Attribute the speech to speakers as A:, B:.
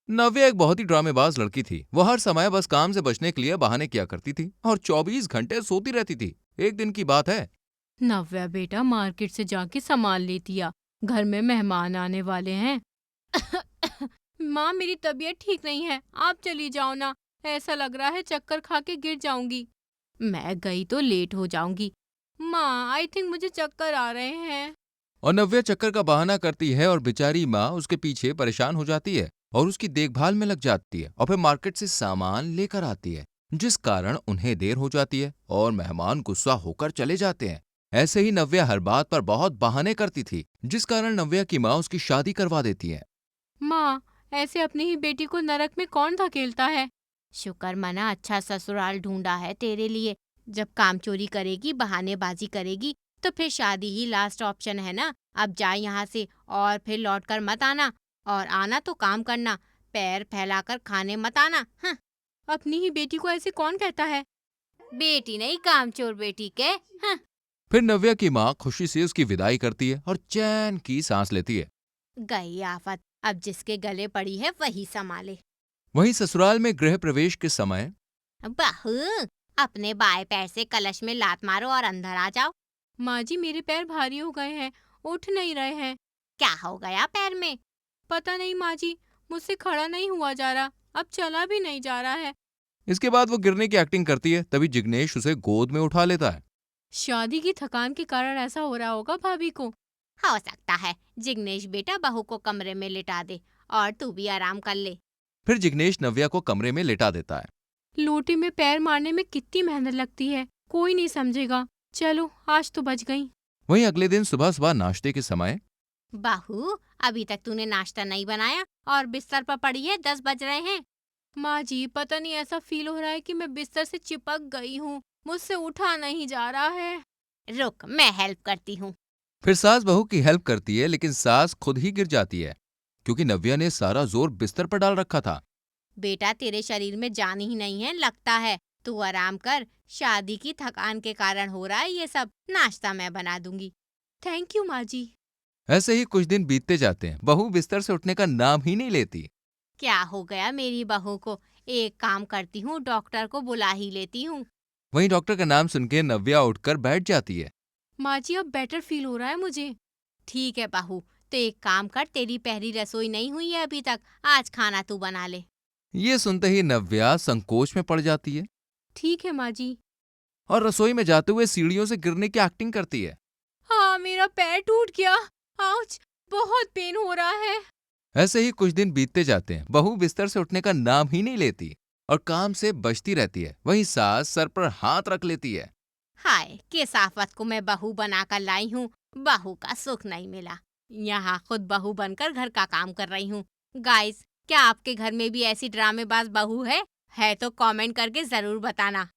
A: नव्या एक बहुत ही ड्रामेबाज लड़की थी। वो हर समय बस काम से बचने के लिए बहाने किया करती थी और 24 घंटे सोती रहती थी। एक दिन की बात है।
B: नव्या बेटा मार्केट से जाके सामान लेती आ। घर में मेहमान आने वाले हैं। माँ मेरी तबीयत ठीक नहीं है, आप चली जाओ ना। ऐसा लग रहा है चक्कर खा के गिर जाऊंगी। मैं गई तो लेट हो जाऊंगी। माँ आई थिंक मुझे चक्कर आ रहे हैं।
A: और नव्या चक्कर का बहाना करती है और बेचारी माँ उसके पीछे परेशान हो जाती है और उसकी देखभाल में लग जाती है और फिर मार्केट से सामान लेकर आती है, जिस कारण उन्हें देर हो जाती है और मेहमान गुस्सा होकर चले जाते हैं। ऐसे ही नव्या हर बात पर बहुत बहाने करती थी, जिस कारण नव्या की माँ उसकी शादी करवा देती है।
B: माँ ऐसे अपनी ही बेटी को नरक में कौन धकेलता है। शुक्र मना अच्छा ससुराल ढूंढा है तेरे लिए। जब काम चोरी करेगी बहानेबाजी करेगी तो फिर शादी ही लास्ट ऑप्शन है ना। अब जा यहाँ से और फिर लौट कर मत आना। और आना तो काम करना, पैर फैलाकर खाने मत आना। हाँ। अपनी ही बेटी को ऐसे कौन कहता है। बेटी नहीं कामचोर बेटी के। हाँ।
A: फिर नव्या की माँ खुशी से उसकी विदाई करती है और चैन की सांस लेती है।
B: गई आफत, अब जिसके गले पड़ी है वही संभाले।
A: वहीं ससुराल में गृह प्रवेश के समय
B: बहू अपने बाएं पैर से कलश में लात मारो और अंदर आ जाओ। माँ जी मेरे पैर भारी हो गए हैं, उठ नहीं रहे हैं। क्या हो गया पैर में। पता नहीं माँ जी, मुझसे खड़ा नहीं हुआ जा रहा, अब चला भी नहीं जा रहा है।
A: इसके बाद वो गिरने की एक्टिंग करती है, तभी जिग्नेश उसे गोद में उठा लेता है।
B: शादी की थकान के कारण ऐसा हो रहा होगा भाभी को। हो सकता है। जिग्नेश बेटा बहू को कमरे में लिटा दे और तू भी आराम कर ले।
A: फिर जिग्नेश नव्या को कमरे में लेटा देता है।
B: लोटे में पैर मारने में कितनी मेहनत लगती है, कोई नहीं समझेगा। चलो आज तो बच गई।
A: वहीं अगले दिन सुबह सुबह नाश्ते के समय
B: बहू अभी तक तूने नाश्ता नहीं बनाया और बिस्तर पर पड़ी है, 10 बज रहे हैं। माँ जी पता नहीं ऐसा फील हो रहा है कि मैं बिस्तर से चिपक गई हूँ, मुझसे उठा नहीं जा रहा है। रुक मैं हेल्प करती हूँ।
A: फिर सास बहू की हेल्प करती है, लेकिन सास खुद ही गिर जाती है क्योंकि नव्या ने सारा जोर बिस्तर पर डाल रखा था।
B: बेटा तेरे शरीर में जान ही नहीं है लगता है। तू आराम कर, शादी की थकान के कारण हो रहा है ये सब। नाश्ता मैं बना दूंगी। थैंक यू माँ जी।
A: ऐसे ही कुछ दिन बीतते जाते हैं। बहू बिस्तर से उठने का नाम ही नहीं लेती।
B: क्या हो गया मेरी बहू को। एक काम करती हूँ, डॉक्टर को बुला ही लेती हूँ।
A: वहीं डॉक्टर का नाम सुन के नव्या उठकर बैठ जाती है।
B: माँ जी अब बेटर फील हो रहा है मुझे। ठीक है बहू, तो एक काम कर, तेरी पहली रसोई नहीं हुई है अभी तक, आज खाना तू बना ले।
A: ये सुनते ही नव्या संकोच में पड़ जाती है
B: ठीक है माँ जी।
A: और रसोई में जाते हुए सीढ़ियों से गिरने की एक्टिंग करती है।
B: हाँ मेरा पैर टूट गया। आउच, बहुत पेन हो रहा है।
A: ऐसे ही कुछ दिन बीतते जाते हैं। बहू बिस्तर से उठने का नाम ही नहीं लेती और काम से बचती रहती है। वहीं सास सर पर हाथ रख लेती है।
B: हाय किस आफत को मैं बहू बनाकर लाई हूँ। बहू का सुख नहीं मिला। यहाँ खुद बहू बनकर घर का काम कर रही हूँ। गाइस क्या आपके घर में भी ऐसी ड्रामेबाज बहू है तो कमेंट करके जरूर बताना।